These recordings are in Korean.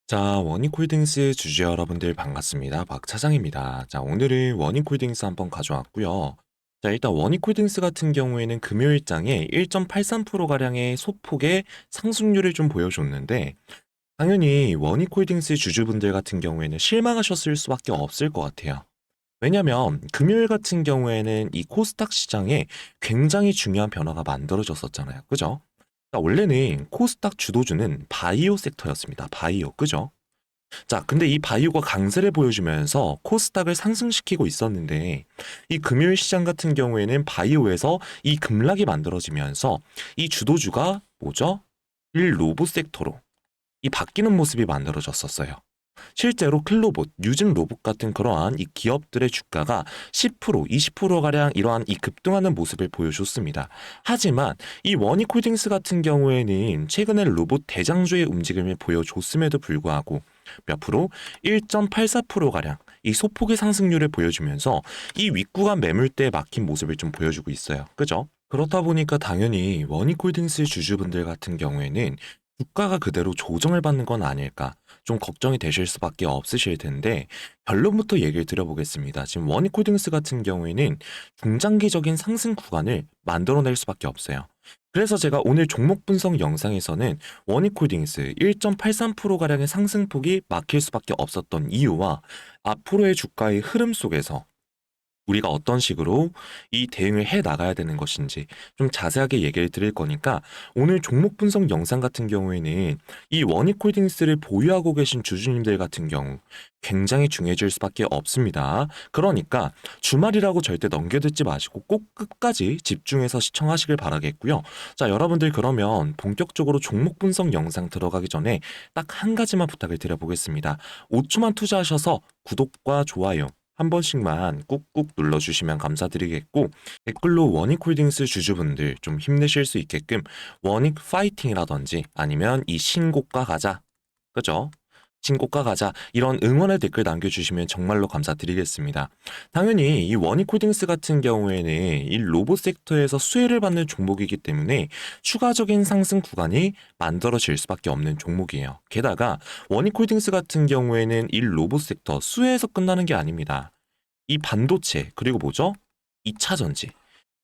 자, 원익홀딩스 주주 여러분들 반갑습니다. 박 차장입니다. 자, 오늘은 원익홀딩스 한번 가져왔고요. 자, 일단 원익홀딩스 같은 경우에는 금요일장에 1.83%가량의 소폭의 상승률을 좀 보여줬는데, 당연히 원익홀딩스 주주분들 같은 경우에는 실망하셨을 수밖에 없을 것 같아요. 왜냐면 금요일 같은 경우에는 이 코스닥 시장에 굉장히 중요한 변화가 만들어졌었잖아요. 그죠? 원래는 코스닥 주도주는 바이오 섹터였습니다. 바이오, 그죠? 자, 근데 이 바이오가 강세를 보여주면서 코스닥을 상승시키고 있었는데, 이 금요일 시장 같은 경우에는 바이오에서 이 급락이 만들어지면서 이 주도주가 뭐죠? 일 로봇 섹터로 이 바뀌는 모습이 만들어졌었어요. 실제로 클로봇, 뉴진 로봇 같은 그러한 이 기업들의 주가가 10%, 20%가량 이러한 이 급등하는 모습을 보여줬습니다. 하지만 이 원익홀딩스 같은 경우에는 최근에 로봇 대장주의 움직임을 보여줬음에도 불구하고 몇 프로? 1.84%가량 이 소폭의 상승률을 보여주면서 이 윗구간 매물대에 막힌 모습을 좀 보여주고 있어요. 그죠? 그렇다 보니까 당연히 원익홀딩스 주주분들 같은 경우에는 주가가 그대로 조정을 받는 건 아닐까 좀 걱정이 되실 수밖에 없으실 텐데 결론부터 얘기를 드려보겠습니다. 지금 원익홀딩스 같은 경우에는 중장기적인 상승 구간을 만들어낼 수밖에 없어요. 그래서 제가 오늘 종목 분석 영상에서는 원익홀딩스 1.83%가량의 상승폭이 막힐 수밖에 없었던 이유와 앞으로의 주가의 흐름 속에서 우리가 어떤 식으로 이 대응을 해 나가야 되는 것인지 좀 자세하게 얘기를 드릴 거니까 오늘 종목 분석 영상 같은 경우에는 이 원익홀딩스를 보유하고 계신 주주님들 같은 경우 굉장히 중요해질 수밖에 없습니다. 그러니까 주말이라고 절대 넘겨듣지 마시고 꼭 끝까지 집중해서 시청하시길 바라겠고요. 자, 여러분들 그러면 본격적으로 종목 분석 영상 들어가기 전에 딱 한 가지만 부탁을 드려보겠습니다. 5초만 투자하셔서 구독과 좋아요 한 번씩만 꾹꾹 눌러주시면 감사드리겠고 댓글로 원익홀딩스 주주분들 좀 힘내실 수 있게끔 원익 파이팅이라든지 아니면 이 신고가 가자 그죠? 신고가 가자 이런 응원의 댓글 남겨주시면 정말로 감사드리겠습니다. 당연히 이 원익홀딩스 같은 경우에는 이 로봇 섹터에서 수혜를 받는 종목이기 때문에 추가적인 상승 구간이 만들어질 수밖에 없는 종목이에요. 게다가 원익홀딩스 같은 경우에는 이 로봇 섹터 수혜에서 끝나는 게 아닙니다. 이 반도체 그리고 뭐죠? 2차 전지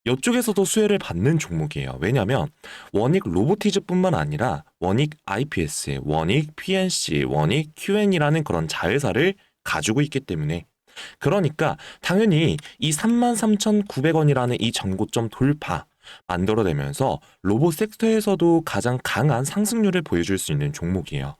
이쪽에서도 수혜를 받는 종목이에요. 왜냐하면 원익 로보티즈뿐만 아니라 원익 IPS, 원익 PNC, 원익 QN이라는 그런 자회사를 가지고 있기 때문에 그러니까 당연히 이 33,900원이라는 이 전고점 돌파 만들어내면서 로봇 섹터에서도 가장 강한 상승률을 보여줄 수 있는 종목이에요.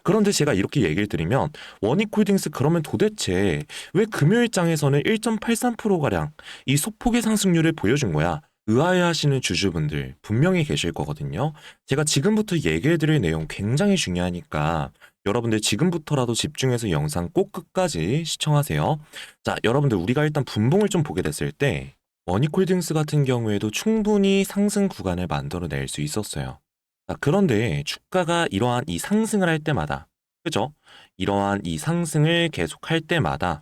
그런데 제가 이렇게 얘기를 드리면 원익홀딩스 그러면 도대체 왜 금요일장에서는 1.83%가량 이 소폭의 상승률을 보여준 거야? 의아해하시는 주주분들 분명히 계실 거거든요. 제가 지금부터 얘기해드릴 내용 굉장히 중요하니까 여러분들 지금부터라도 집중해서 영상 꼭 끝까지 시청하세요. 자, 여러분들 우리가 일단 분봉을 좀 보게 됐을 때 원익홀딩스 같은 경우에도 충분히 상승 구간을 만들어낼 수 있었어요. 자, 그런데 주가가 이러한 이 상승을 할 때마다, 그죠? 이러한 이 상승을 계속할 때마다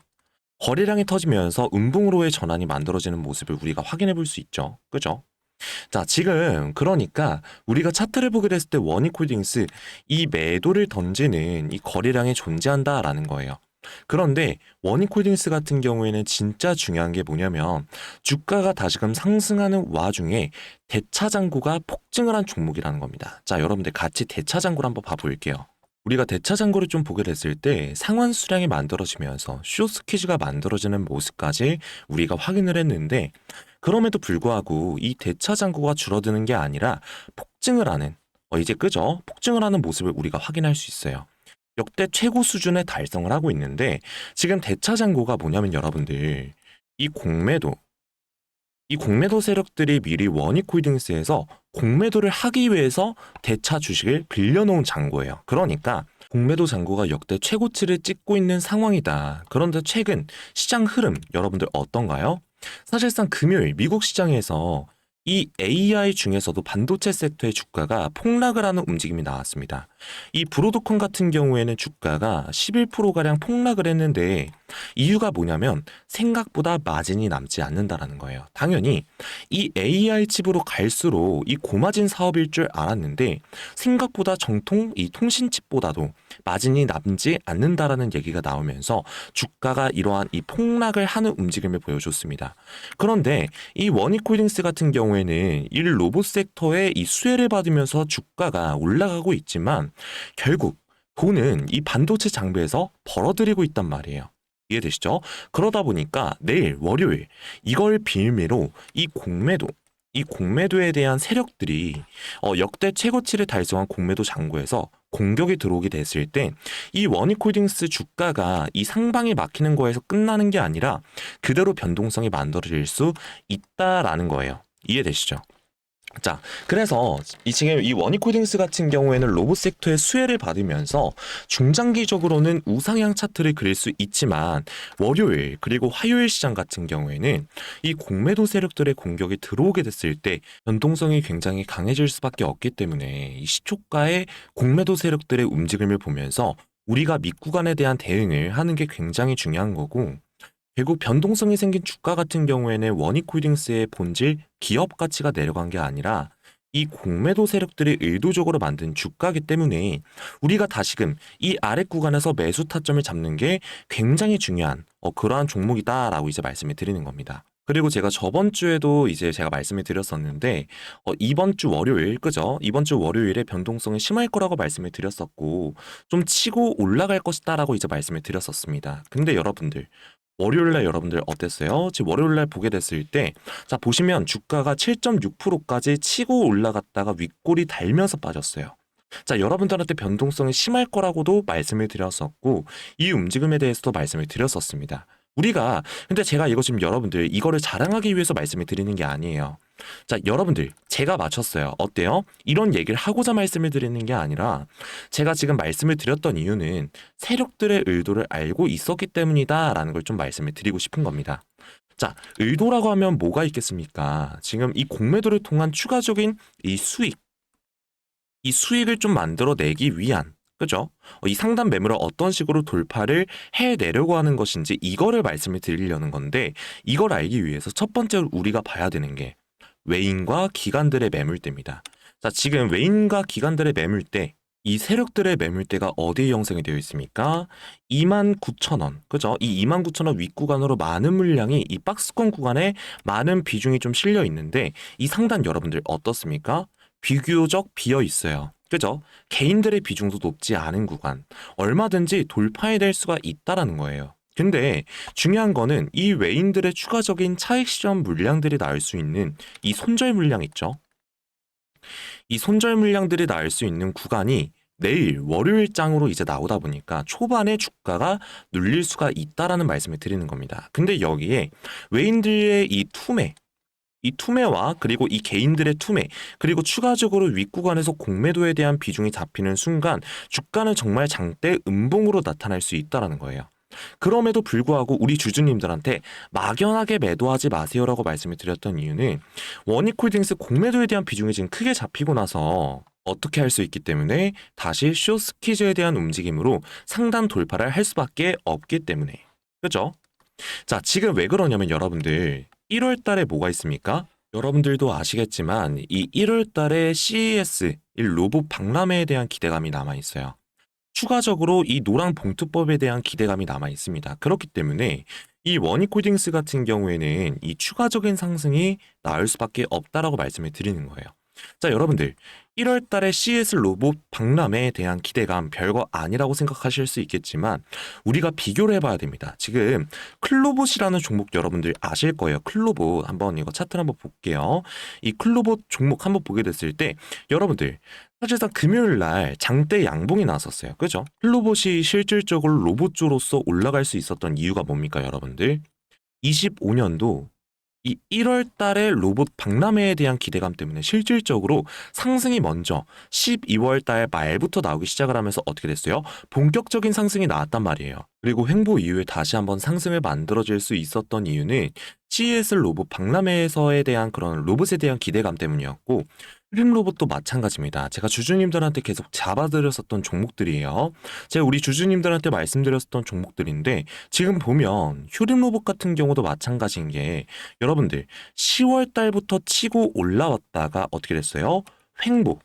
거래량이 터지면서 음봉으로의 전환이 만들어지는 모습을 우리가 확인해 볼 수 있죠. 그죠? 자, 지금 그러니까 우리가 차트를 보게 됐을 때 원익홀딩스 이 매도를 던지는 이 거래량이 존재한다라는 거예요. 그런데 원익홀딩스 같은 경우에는 진짜 중요한 게 뭐냐면 주가가 다시금 상승하는 와중에 대차장고가 폭증을 한 종목이라는 겁니다. 자, 여러분들 같이 대차장고를 한번 봐볼게요. 우리가 대차장고를 좀 보게 됐을 때 상환 수량이 만들어지면서 숏스퀴즈가 만들어지는 모습까지 우리가 확인을 했는데 그럼에도 불구하고 이 대차장고가 줄어드는 게 아니라 폭증을 하는 이제 그죠? 폭증을 하는 모습을 우리가 확인할 수 있어요. 역대 최고 수준의 달성을 하고 있는데 지금 대차장고가 뭐냐면 여러분들 이 공매도 이 공매도 세력들이 미리 원익홀딩스에서 공매도를 하기 위해서 대차 주식을 빌려놓은 잔고예요. 그러니까 공매도 잔고가 역대 최고치를 찍고 있는 상황이다. 그런데 최근 시장 흐름 여러분들 어떤가요? 사실상 금요일 미국 시장에서 이 AI 중에서도 반도체 섹터의 주가가 폭락을 하는 움직임이 나왔습니다. 이 브로드콘 같은 경우에는 주가가 11%가량 폭락을 했는데 이유가 뭐냐면 생각보다 마진이 남지 않는다라는 거예요. 당연히 이 AI 칩으로 갈수록 이 고마진 사업일 줄 알았는데 생각보다 정통 이 통신칩보다도 마진이 남지 않는다라는 얘기가 나오면서 주가가 이러한 이 폭락을 하는 움직임을 보여줬습니다. 그런데 이 원익홀딩스 같은 경우에는 이 로봇 섹터의 이 수혜를 받으면서 주가가 올라가고 있지만 결국 돈은 이 반도체 장비에서 벌어들이고 있단 말이에요. 이해되시죠? 그러다 보니까 내일 월요일 이걸 빌미로 이 공매도에 대한 세력들이 역대 최고치를 달성한 공매도 장고에서 공격이 들어오게 됐을 때 이 원익홀딩스 주가가 이 상방이 막히는 거에서 끝나는 게 아니라 그대로 변동성이 만들어질 수 있다라는 거예요. 이해되시죠? 자, 그래서 지금 이 원익홀딩스 같은 경우에는 로봇 섹터의 수혜를 받으면서 중장기적으로는 우상향 차트를 그릴 수 있지만 월요일 그리고 화요일 시장 같은 경우에는 이 공매도 세력들의 공격이 들어오게 됐을 때 변동성이 굉장히 강해질 수밖에 없기 때문에 이 시초가의 공매도 세력들의 움직임을 보면서 우리가 밑구간에 대한 대응을 하는 게 굉장히 중요한 거고, 결국 변동성이 생긴 주가 같은 경우에는 원익홀딩스의 본질 기업 가치가 내려간 게 아니라 이 공매도 세력들이 의도적으로 만든 주가이기 때문에 우리가 다시금 이 아래 구간에서 매수 타점을 잡는 게 굉장히 중요한 그러한 종목이다라고 이제 말씀을 드리는 겁니다. 그리고 제가 저번 주에도 이제 제가 말씀을 드렸었는데 이번 주 월요일 그죠? 이번 주 월요일에 변동성이 심할 거라고 말씀을 드렸었고 좀 치고 올라갈 것이다라고 이제 말씀을 드렸었습니다. 근데 여러분들 월요일날 여러분들 어땠어요? 지금 월요일날 보게 됐을 때, 자, 보시면 주가가 7.6%까지 치고 올라갔다가 윗골이 달면서 빠졌어요. 자, 여러분들한테 변동성이 심할 거라고도 말씀을 드렸었고, 이 움직임에 대해서도 말씀을 드렸었습니다. 근데 제가 이거 지금 여러분들, 이거를 자랑하기 위해서 말씀을 드리는 게 아니에요. 자, 여러분들, 제가 맞췄어요. 어때요? 이런 얘기를 하고자 말씀을 드리는 게 아니라, 제가 지금 말씀을 드렸던 이유는 세력들의 의도를 알고 있었기 때문이다라는 걸 좀 말씀을 드리고 싶은 겁니다. 자, 의도라고 하면 뭐가 있겠습니까? 지금 이 공매도를 통한 추가적인 이 수익을 좀 만들어내기 위한, 그죠? 이 상단 매물을 어떤 식으로 돌파를 해내려고 하는 것인지 이거를 말씀을 드리려는 건데, 이걸 알기 위해서 첫 번째로 우리가 봐야 되는 게 외인과 기관들의 매물대입니다. 자, 지금 외인과 기관들의 매물대, 이 세력들의 매물대가 어디에 형성이 되어 있습니까? 29,000원, 그죠? 이 29,000원 윗구간으로 많은 물량이 이 박스권 구간에 많은 비중이 좀 실려 있는데, 이 상단 여러분들 어떻습니까? 비교적 비어 있어요. 그죠? 개인들의 비중도 높지 않은 구간, 얼마든지 돌파해낼 수가 있다라는 거예요. 근데 중요한 거는 이 외인들의 추가적인 차익 실현 물량들이 나올 수 있는 이 손절 물량 있죠? 이 손절 물량들이 나올 수 있는 구간이 내일 월요일장으로 이제 나오다 보니까 초반에 주가가 눌릴 수가 있다라는 말씀을 드리는 겁니다. 근데 여기에 외인들의 이 투매와 그리고 이 개인들의 투매, 그리고 추가적으로 윗구간에서 공매도에 대한 비중이 잡히는 순간 주가는 정말 장대 음봉으로 나타날 수 있다는 거예요. 그럼에도 불구하고 우리 주주님들한테 막연하게 매도하지 마세요라고 말씀을 드렸던 이유는 원익홀딩스 공매도에 대한 비중이 지금 크게 잡히고 나서 어떻게 할 수 있기 때문에 다시 숏스퀴즈에 대한 움직임으로 상단 돌파를 할 수밖에 없기 때문에. 그죠? 자, 지금 왜 그러냐면 여러분들 1월 달에 뭐가 있습니까? 여러분들도 아시겠지만 이 1월 달에 CES, 이 로봇 박람회에 대한 기대감이 남아 있어요. 추가적으로 이 노랑 봉투법에 대한 기대감이 남아 있습니다. 그렇기 때문에 이 원익홀딩스 같은 경우에는 이 추가적인 상승이 나올 수밖에 없다라고 말씀을 드리는 거예요. 자, 여러분들 1월 달에 CS 로봇 박람회에 대한 기대감 별거 아니라고 생각하실 수 있겠지만 우리가 비교를 해봐야 됩니다. 지금 클로봇이라는 종목 여러분들 아실 거예요. 클로봇 한번 이거 차트를 한번 볼게요. 이 클로봇 종목 한번 보게 됐을 때 여러분들 사실상 금요일 날 장대 양봉이 나왔었어요. 그죠? 클로봇이 실질적으로 로봇주로서 올라갈 수 있었던 이유가 뭡니까 여러분들? 25년도 이 1월 달에 로봇 박람회에 대한 기대감 때문에 실질적으로 상승이 먼저 12월 달 말부터 나오기 시작을 하면서 어떻게 됐어요? 본격적인 상승이 나왔단 말이에요. 그리고 횡보 이후에 다시 한번 상승을 만들어질 수 있었던 이유는 CES 로봇 박람회에서에 대한 그런 로봇에 대한 기대감 때문이었고 흐름 로봇도 마찬가지입니다. 제가 주주님들한테 계속 잡아드렸었던 종목들이에요. 제가 우리 주주님들한테 말씀드렸었던 종목들인데 지금 보면 휴림 로봇 같은 경우도 마찬가지인 게 여러분들 10월 달부터 치고 올라왔다가 어떻게 됐어요? 횡보.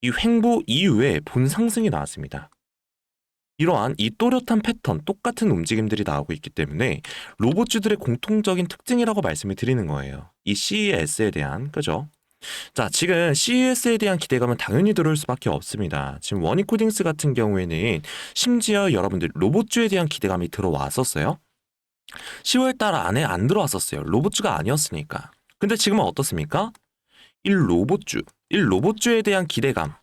이 횡보 이후에 본 상승이 나왔습니다. 이러한 이 또렷한 패턴, 똑같은 움직임들이 나오고 있기 때문에 로봇주들의 공통적인 특징이라고 말씀을 드리는 거예요. 이 CES에 대한, 그죠? 자, 지금 CES에 대한 기대감은 당연히 들어올 수밖에 없습니다. 지금 원익홀딩스 같은 경우에는 심지어 여러분들 로봇주에 대한 기대감이 들어왔었어요. 10월 달 안에 안 들어왔었어요. 로봇주가 아니었으니까. 근데 지금은 어떻습니까? 이 로봇주에 대한 기대감.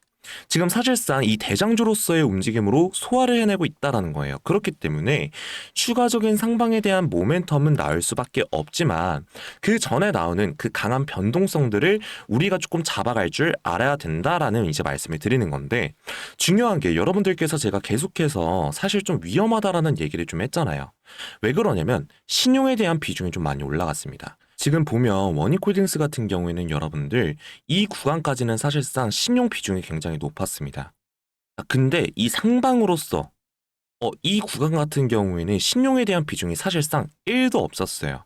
지금 사실상 이 대장주로서의 움직임으로 소화를 해내고 있다라는 거예요. 그렇기 때문에 추가적인 상방에 대한 모멘텀은 나올 수밖에 없지만 그 전에 나오는 그 강한 변동성들을 우리가 조금 잡아갈 줄 알아야 된다라는 이제 말씀을 드리는 건데 중요한 게 여러분들께서 제가 계속해서 사실 좀 위험하다라는 얘기를 좀 했잖아요. 왜 그러냐면 신용에 대한 비중이 좀 많이 올라갔습니다. 지금 보면 원익홀딩스 같은 경우에는 여러분들 이 구간까지는 사실상 신용 비중이 굉장히 높았습니다. 근데 이 상방으로서 이 구간 같은 경우에는 신용에 대한 비중이 사실상 1도 없었어요.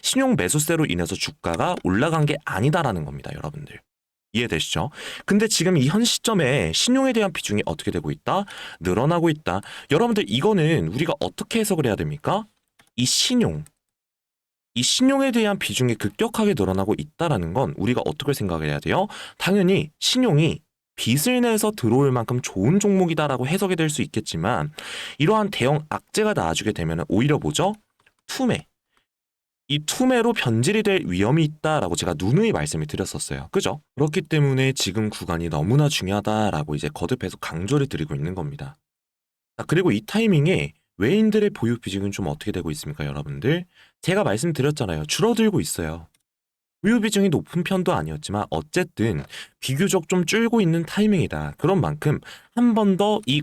신용 매수세로 인해서 주가가 올라간 게 아니다라는 겁니다, 여러분들. 이해되시죠? 근데 지금 이 현 시점에 신용에 대한 비중이 어떻게 되고 있다? 늘어나고 있다. 여러분들 이거는 우리가 어떻게 해석을 해야 됩니까? 이 신용에 대한 비중이 급격하게 늘어나고 있다라는 건 우리가 어떻게 생각해야 돼요? 당연히 신용이 빚을 내서 들어올 만큼 좋은 종목이다라고 해석이 될 수 있겠지만 이러한 대형 악재가 나와주게 되면 오히려 뭐죠? 투매. 이 투매로 변질이 될 위험이 있다라고 제가 누누이 말씀을 드렸었어요. 그죠? 그렇기 때문에 지금 구간이 너무나 중요하다라고 이제 거듭해서 강조를 드리고 있는 겁니다. 그리고 이 타이밍에 외인들의 보유 비중은 좀 어떻게 되고 있습니까, 여러분들? 제가 말씀드렸잖아요. 줄어들고 있어요. 보유 비중이 높은 편도 아니었지만 어쨌든 비교적 좀 줄고 있는 타이밍이다. 그런 만큼 한 번 더 이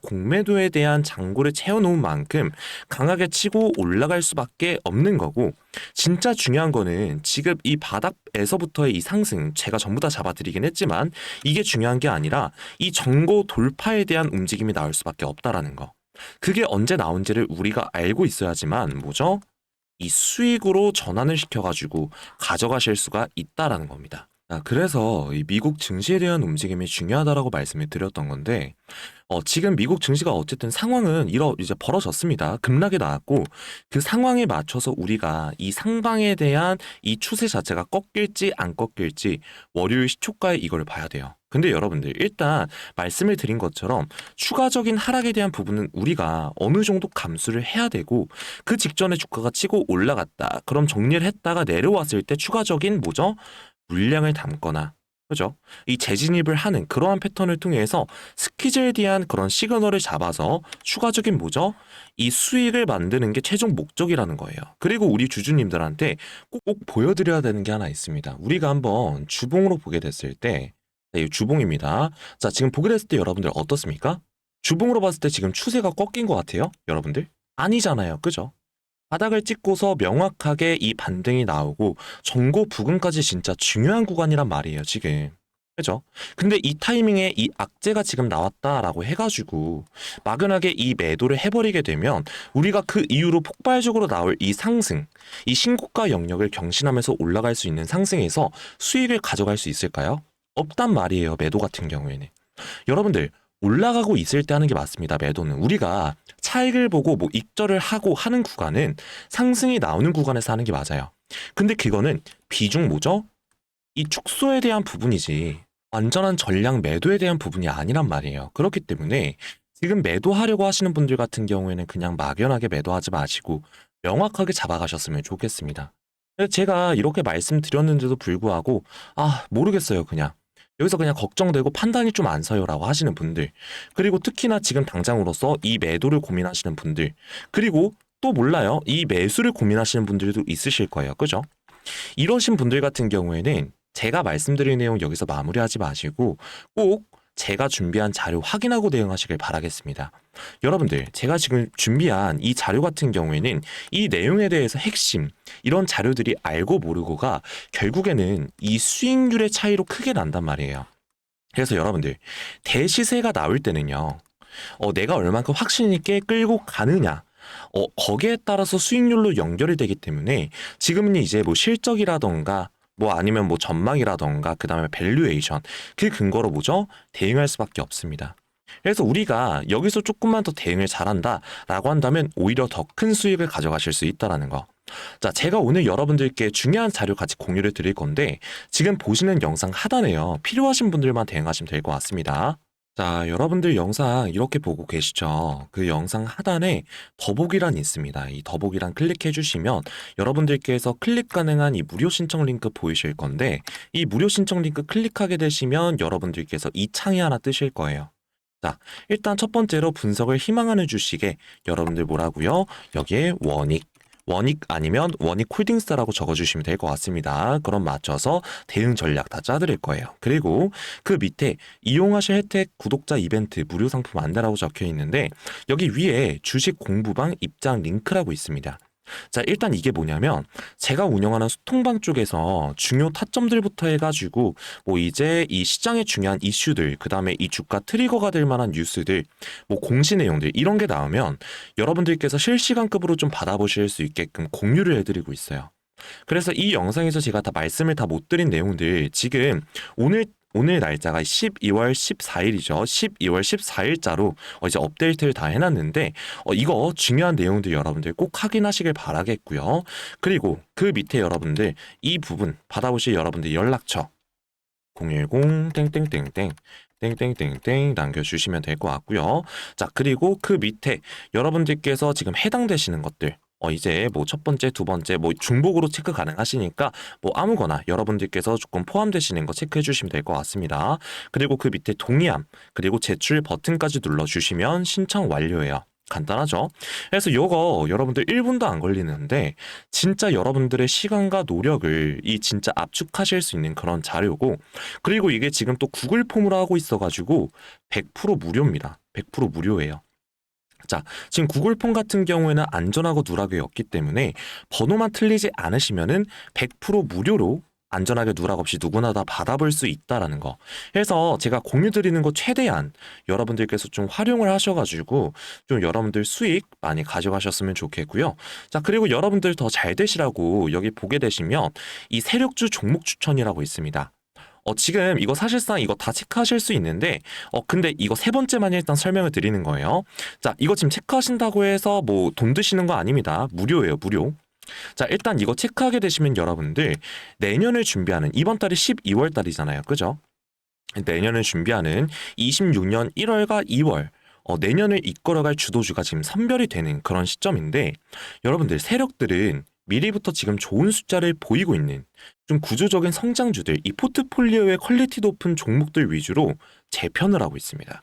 공매도에 대한 잔고를 채워놓은 만큼 강하게 치고 올라갈 수밖에 없는 거고 진짜 중요한 거는 지금 이 바닥에서부터의 이 상승 제가 전부 다 잡아드리긴 했지만 이게 중요한 게 아니라 이 전고 돌파에 대한 움직임이 나올 수밖에 없다라는 거. 그게 언제 나온지를 우리가 알고 있어야지만 뭐죠? 이 수익으로 전환을 시켜가지고 가져가실 수가 있다라는 겁니다. 그래서 이 미국 증시에 대한 움직임이 중요하다라고 말씀을 드렸던 건데, 지금 미국 증시가 어쨌든 상황은 이제 벌어졌습니다. 급락이 나왔고, 그 상황에 맞춰서 우리가 이 상방에 대한 이 추세 자체가 꺾일지 안 꺾일지 월요일 시초가에 이걸 봐야 돼요. 근데 여러분들 일단 말씀을 드린 것처럼 추가적인 하락에 대한 부분은 우리가 어느 정도 감수를 해야 되고 그 직전에 주가가 치고 올라갔다. 그럼 정리를 했다가 내려왔을 때 추가적인 뭐죠? 물량을 담거나 그죠? 이 재진입을 하는 그러한 패턴을 통해서 스퀴즈에 대한 그런 시그널을 잡아서 추가적인 뭐죠? 이 수익을 만드는 게 최종 목적이라는 거예요. 그리고 우리 주주님들한테 꼭 보여드려야 되는 게 하나 있습니다. 우리가 한번 주봉으로 보게 됐을 때 이 주봉입니다. 자, 지금 보게 됐을 때 여러분들 어떻습니까? 주봉으로 봤을 때 지금 추세가 꺾인 것 같아요? 여러분들? 아니잖아요. 그죠? 바닥을 찍고서 명확하게 이 반등이 나오고 전고 부근까지 진짜 중요한 구간이란 말이에요, 지금. 그죠? 근데 이 타이밍에 이 악재가 지금 나왔다라고 해가지고 막연하게 이 매도를 해버리게 되면 우리가 그 이후로 폭발적으로 나올 이 상승, 이 신고가 영역을 경신하면서 올라갈 수 있는 상승에서 수익을 가져갈 수 있을까요? 없단 말이에요, 매도 같은 경우에는. 여러분들, 올라가고 있을 때 하는 게 맞습니다, 매도는. 우리가 차익을 보고 뭐 익절을 하고 하는 구간은 상승이 나오는 구간에서 하는 게 맞아요. 근데 그거는 비중 뭐죠? 이 축소에 대한 부분이지 완전한 전량 매도에 대한 부분이 아니란 말이에요. 그렇기 때문에 지금 매도하려고 하시는 분들 같은 경우에는 그냥 막연하게 매도하지 마시고 명확하게 잡아가셨으면 좋겠습니다. 제가 이렇게 말씀드렸는데도 불구하고 모르겠어요, 그냥. 여기서 그냥 걱정되고 판단이 좀 안 서요라고 하시는 분들, 그리고 특히나 지금 당장으로서 이 매도를 고민하시는 분들, 그리고 또 몰라요. 이 매수를 고민하시는 분들도 있으실 거예요. 그죠? 이러신 분들 같은 경우에는 제가 말씀드린 내용 여기서 마무리하지 마시고 꼭 제가 준비한 자료 확인하고 대응하시길 바라겠습니다. 여러분들, 제가 지금 준비한 이 자료 같은 경우에는 이 내용에 대해서 핵심, 이런 자료들이 알고 모르고가 결국에는 이 수익률의 차이로 크게 난단 말이에요. 그래서 여러분들, 대시세가 나올 때는요, 내가 얼만큼 확신 있게 끌고 가느냐, 거기에 따라서 수익률로 연결이 되기 때문에 지금은 이제 뭐 실적이라던가 뭐 아니면 뭐 전망이라던가 그다음에 밸류에이션, 그 근거로 뭐죠? 대응할 수밖에 없습니다. 그래서 우리가 여기서 조금만 더 대응을 잘한다라고 한다면 오히려 더 큰 수익을 가져가실 수 있다라는 거. 자, 제가 오늘 여러분들께 중요한 자료 같이 공유를 드릴 건데 지금 보시는 영상 하단에요. 필요하신 분들만 대응하시면 될 것 같습니다. 자, 여러분들 영상 이렇게 보고 계시죠? 그 영상 하단에 더보기란이 있습니다. 이 더보기란 클릭해 주시면 여러분들께서 클릭 가능한 이 무료 신청 링크 보이실 건데 이 무료 신청 링크 클릭하게 되시면 여러분들께서 이 창이 하나 뜨실 거예요. 자, 일단 첫 번째로 분석을 희망하는 주식에 여러분들 뭐라고요? 여기에 원익 아니면 원익 홀딩스라고 적어주시면 될 것 같습니다. 그럼 맞춰서 대응 전략 다 짜드릴 거예요. 그리고 그 밑에 이용하실 혜택 구독자 이벤트 무료 상품 안내라고 적혀 있는데 여기 위에 주식 공부방 입장 링크라고 있습니다. 자, 일단 이게 뭐냐면 제가 운영하는 소통방 쪽에서 중요 타점들부터 해가지고 뭐 이제 이 시장의 중요한 이슈들, 그 다음에 이 주가 트리거가 될 만한 뉴스들, 뭐 공시 내용들 이런 게 나오면 여러분들께서 실시간급으로 좀 받아보실 수 있게끔 공유를 해드리고 있어요. 그래서 이 영상에서 제가 다 말씀을 다 못 드린 내용들 지금 오늘 날짜가 12월 14일이죠. 12월 14일자로 이제 업데이트를 다 해놨는데 이거 중요한 내용들 여러분들 꼭 확인하시길 바라겠고요. 그리고 그 밑에 여러분들 이 부분 받아보실 여러분들 연락처 010 땡땡땡땡 땡땡땡땡 남겨주시면 될 것 같고요. 자, 그리고 그 밑에 여러분들께서 지금 해당되시는 것들 이제 뭐 첫 번째, 두 번째 뭐 중복으로 체크 가능하시니까 뭐 아무거나 여러분들께서 조금 포함되시는 거 체크해 주시면 될 것 같습니다. 그리고 그 밑에 동의함 그리고 제출 버튼까지 눌러주시면 신청 완료예요. 간단하죠? 그래서 요거 여러분들 1분도 안 걸리는데 진짜 여러분들의 시간과 노력을 이 진짜 압축하실 수 있는 그런 자료고 그리고 이게 지금 또 구글 폼으로 하고 있어가지고 100% 무료입니다. 100% 무료예요. 자, 지금 구글 폼 같은 경우에는 안전하고 누락이었기 때문에 번호만 틀리지 않으시면은 100% 무료로 안전하게 누락 없이 누구나 다 받아볼 수 있다라는 거. 그래서 제가 공유 드리는 거 최대한 여러분들께서 좀 활용을 하셔가지고 좀 여러분들 수익 많이 가져가셨으면 좋겠고요. 자, 그리고 여러분들 더 잘 되시라고 여기 보게 되시면 이 세력주 종목 추천이라고 있습니다. 지금 이거 사실상 이거 다 체크하실 수 있는데, 근데 이거 세 번째만 일단 설명을 드리는 거예요. 자, 이거 지금 체크하신다고 해서 뭐 돈 드시는 거 아닙니다. 무료예요, 무료. 자, 일단 이거 체크하게 되시면 여러분들 내년을 준비하는 이번 달이 12월 달이잖아요. 그죠? 내년을 준비하는 26년 1월과 2월 내년을 이끌어갈 주도주가 지금 선별이 되는 그런 시점인데 여러분들 세력들은 미리부터 지금 좋은 숫자를 보이고 있는 좀 구조적인 성장주들, 이 포트폴리오의 퀄리티 높은 종목들 위주로 재편을 하고 있습니다.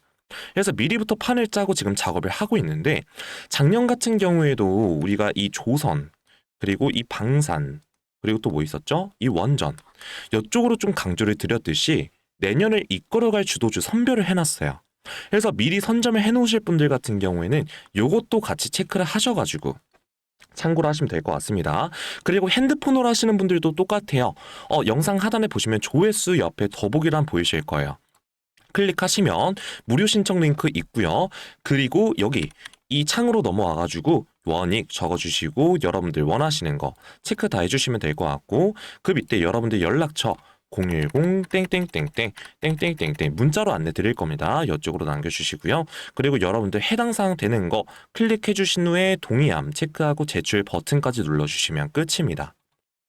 그래서 미리부터 판을 짜고 지금 작업을 하고 있는데 작년 같은 경우에도 우리가 이 조선 그리고 이 방산 그리고 또 뭐 있었죠? 이 원전 이쪽으로 좀 강조를 드렸듯이 내년을 이끌어갈 주도주 선별을 해놨어요. 그래서 미리 선점을 해놓으실 분들 같은 경우에는 요것도 같이 체크를 하셔가지고 참고를 하시면 될 것 같습니다. 그리고 핸드폰으로 하시는 분들도 똑같아요. 영상 하단에 보시면 조회수 옆에 더보기란 보이실 거예요. 클릭하시면 무료 신청 링크 있고요. 그리고 여기 이 창으로 넘어와가지고 원익 적어주시고 여러분들 원하시는 거 체크 다 해주시면 될 것 같고 그 밑에 여러분들 연락처 010 땡땡땡땡 땡땡땡땡 문자로 안내 드릴 겁니다. 이쪽으로 남겨주시고요. 그리고 여러분들 해당 사항 되는 거 클릭해 주신 후에 동의함 체크하고 제출 버튼까지 눌러주시면 끝입니다.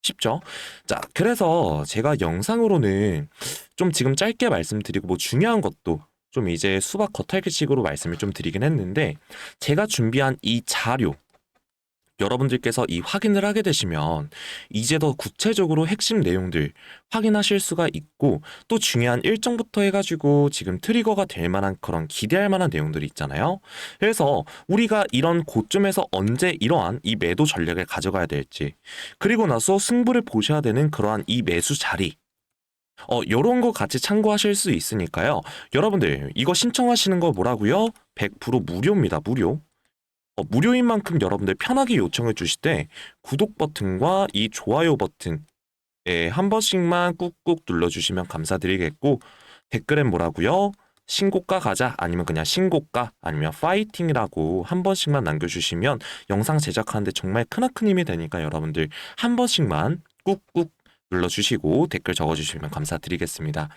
쉽죠? 자, 그래서 제가 영상으로는 좀 지금 짧게 말씀드리고 뭐 중요한 것도 좀 이제 수박 겉핥기식으로 말씀을 좀 드리긴 했는데 제가 준비한 이 자료 여러분들께서 이 확인을 하게 되시면 이제 더 구체적으로 핵심 내용들 확인하실 수가 있고 또 중요한 일정부터 해가지고 지금 트리거가 될 만한 그런 기대할 만한 내용들이 있잖아요. 그래서 우리가 이런 고점에서 언제 이러한 이 매도 전략을 가져가야 될지 그리고 나서 승부를 보셔야 되는 그러한 이 매수 자리 요런 거 같이 참고하실 수 있으니까요. 여러분들 이거 신청하시는 거 뭐라고요? 100% 무료입니다. 무료. 무료인 만큼 여러분들 편하게 요청해 주실 때 구독 버튼과 이 좋아요 버튼 한 번씩만 꾹꾹 눌러주시면 감사드리겠고 댓글엔 뭐라고요? 신고가 가자 아니면 그냥 신고가 아니면 파이팅이라고 한 번씩만 남겨주시면 영상 제작하는데 정말 크나큰 힘이 되니까 여러분들 한 번씩만 꾹꾹 눌러주시고 댓글 적어주시면 감사드리겠습니다.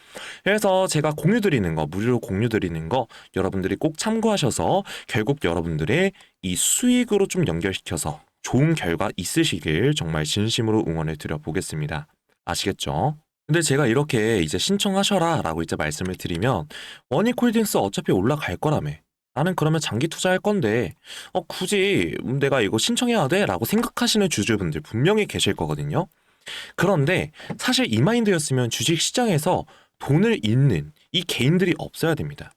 그래서 제가 공유 드리는 거 무료로 공유 드리는 거 여러분들이 꼭 참고하셔서 결국 여러분들의 이 수익으로 좀 연결시켜서 좋은 결과 있으시길 정말 진심으로 응원을 드려보겠습니다. 아시겠죠? 근데 제가 이렇게 이제 신청하셔라 라고 이제 말씀을 드리면 원익홀딩스 어차피 올라갈 거라며 나는 그러면 장기 투자할 건데 굳이 내가 이거 신청해야 돼? 라고 생각하시는 주주분들 분명히 계실 거거든요. 그런데 사실 이 마인드였으면 주식시장에서 돈을 잃는 이 개인들이 없어야 됩니다.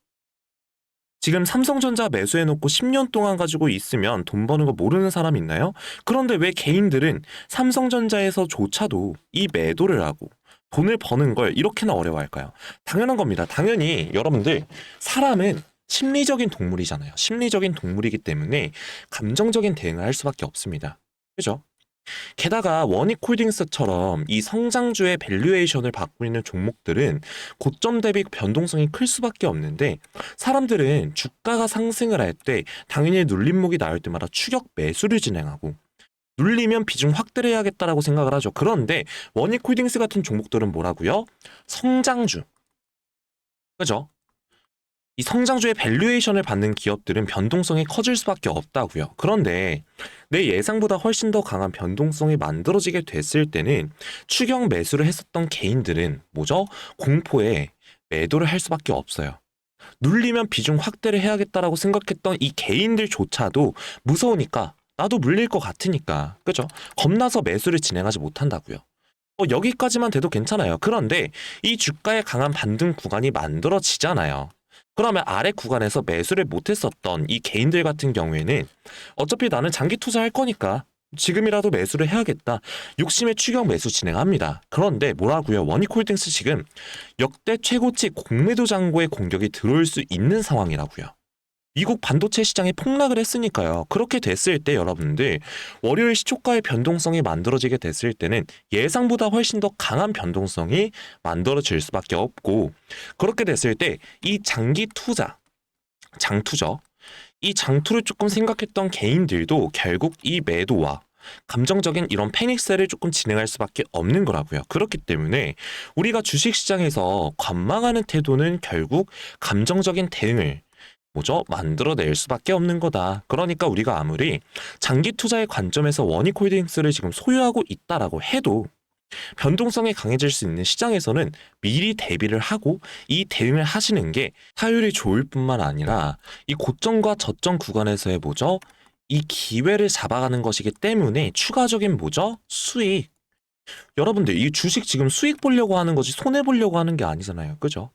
지금 삼성전자 매수해놓고 10년 동안 가지고 있으면 돈 버는 거 모르는 사람 있나요? 그런데 왜 개인들은 삼성전자에서조차도 이 매도를 하고 돈을 버는 걸 이렇게나 어려워할까요? 당연한 겁니다. 당연히 여러분들 사람은 심리적인 동물이잖아요. 심리적인 동물이기 때문에 감정적인 대응을 할 수밖에 없습니다. 그죠? 게다가 원익홀딩스처럼 이 성장주의 밸류에이션을 받고 있는 종목들은 고점 대비 변동성이 클 수밖에 없는데 사람들은 주가가 상승을 할 때 당연히 눌림목이 나올 때마다 추격 매수를 진행하고 눌리면 비중 확대를 해야겠다라고 생각을 하죠. 그런데 원익홀딩스 같은 종목들은 뭐라고요? 성장주. 그죠? 이 성장주의 밸류에이션을 받는 기업들은 변동성이 커질 수밖에 없다고요. 그런데 내 예상보다 훨씬 더 강한 변동성이 만들어지게 됐을 때는 추격 매수를 했었던 개인들은 뭐죠? 공포에 매도를 할 수밖에 없어요. 눌리면 비중 확대를 해야겠다라고 생각했던 이 개인들조차도 무서우니까 나도 물릴 것 같으니까 그죠? 겁나서 매수를 진행하지 못한다고요. 여기까지만 돼도 괜찮아요. 그런데 이 주가의 강한 반등 구간이 만들어지잖아요. 그러면 아래 구간에서 매수를 못했었던 이 개인들 같은 경우에는 어차피 나는 장기 투자할 거니까 지금이라도 매수를 해야겠다. 욕심의 추격 매수 진행합니다. 그런데 뭐라고요? 원익홀딩스 지금 역대 최고치 공매도 잔고의 공격이 들어올 수 있는 상황이라고요. 미국 반도체 시장이 폭락을 했으니까요. 그렇게 됐을 때 여러분들 월요일 시초가의 변동성이 만들어지게 됐을 때는 예상보다 훨씬 더 강한 변동성이 만들어질 수밖에 없고 그렇게 됐을 때 이 장기 투자, 장투죠. 이 장투를 조금 생각했던 개인들도 결국 이 매도와 감정적인 이런 패닉셀을 조금 진행할 수밖에 없는 거라고요. 그렇기 때문에 우리가 주식시장에서 관망하는 태도는 결국 감정적인 대응을 뭐죠? 만들어낼 수밖에 없는 거다. 그러니까 우리가 아무리 장기 투자의 관점에서 원익홀딩스를 지금 소유하고 있다라고 해도 변동성이 강해질 수 있는 시장에서는 미리 대비를 하고 이 대응을 하시는 게 타율이 좋을 뿐만 아니라 이 고점과 저점 구간에서의 뭐죠? 이 기회를 잡아가는 것이기 때문에 추가적인 뭐죠? 수익. 여러분들 이 주식 지금 수익 보려고 하는 거지 손해 보려고 하는 게 아니잖아요. 그죠?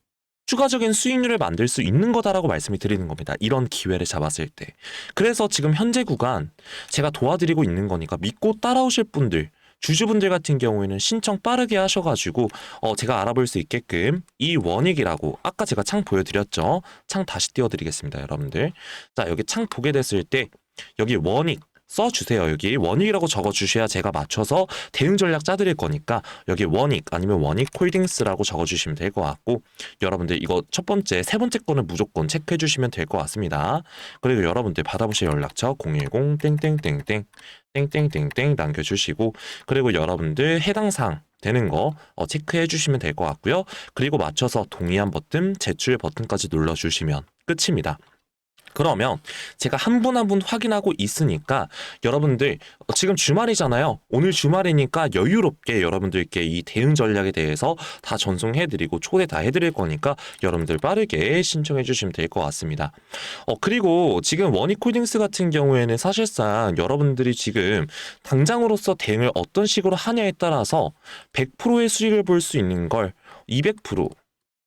추가적인 수익률을 만들 수 있는 거다라고 말씀을 드리는 겁니다. 이런 기회를 잡았을 때. 그래서 지금 현재 구간 제가 도와드리고 있는 거니까 믿고 따라오실 분들, 주주분들 같은 경우에는 신청 빠르게 하셔가지고 제가 알아볼 수 있게끔 이 원익이라고 아까 제가 창 보여드렸죠. 창 다시 띄워드리겠습니다, 여러분들. 자, 여기 창 보게 됐을 때 여기 원익 써주세요. 여기 원익이라고 적어주셔야 제가 맞춰서 대응 전략 짜드릴 거니까 여기 원익 아니면 원익홀딩스라고 적어주시면 될 것 같고 여러분들 이거 첫 번째, 세 번째 거는 무조건 체크해 주시면 될 것 같습니다. 그리고 여러분들 받아보실 연락처 010 땡땡땡땡 땡땡땡땡 남겨주시고 그리고 여러분들 해당 사항 되는 거 체크해 주시면 될 것 같고요. 그리고 맞춰서 동의한 버튼, 제출 버튼까지 눌러주시면 끝입니다. 그러면 제가 한 분 한 분 확인하고 있으니까 여러분들 지금 주말이잖아요. 오늘 주말이니까 여유롭게 여러분들께 이 대응 전략에 대해서 다 전송해드리고 초대 다 해드릴 거니까 여러분들 빠르게 신청해 주시면 될 것 같습니다. 그리고 지금 원익홀딩스 같은 경우에는 사실상 여러분들이 지금 당장으로서 대응을 어떤 식으로 하냐에 따라서 100%의 수익을 볼 수 있는 걸 200%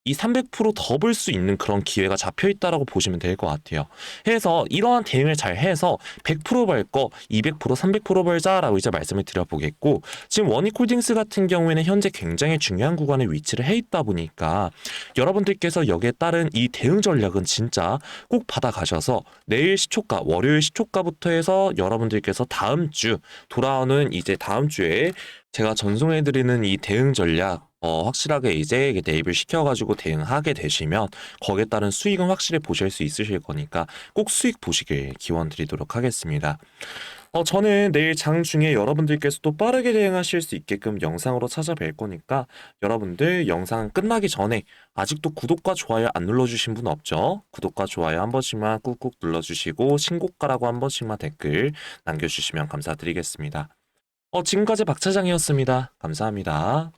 이 300%더 벌 수 있는 그런 기회가 잡혀 있다라고 보시면 될 것 같아요. 해서 이러한 대응을 잘 해서 100%벌 거 200%, 300% 벌자라고 이제 말씀을 드려보겠고, 지금 원익홀딩스 같은 경우에는 현재 굉장히 중요한 구간에 위치를 해 있다 보니까 여러분들께서 여기에 따른 이 대응 전략은 진짜 꼭 받아가셔서 내일 시초가, 월요일 시초가부터 해서 여러분들께서 다음 주 돌아오는 이제 다음 주에 제가 전송해드리는 이 대응 전략 확실하게 이제 대입을 시켜가지고 대응하게 되시면 거기에 따른 수익은 확실히 보실 수 있으실 거니까 꼭 수익 보시길 기원 드리도록 하겠습니다. 저는 내일 장중에 여러분들께서도 빠르게 대응하실 수 있게끔 영상으로 찾아뵐 거니까 여러분들 영상 끝나기 전에 아직도 구독과 좋아요 안 눌러주신 분 없죠? 구독과 좋아요 한 번씩만 꾹꾹 눌러주시고 신고가라고 한 번씩만 댓글 남겨주시면 감사드리겠습니다. 지금까지 박 차장이었습니다. 감사합니다.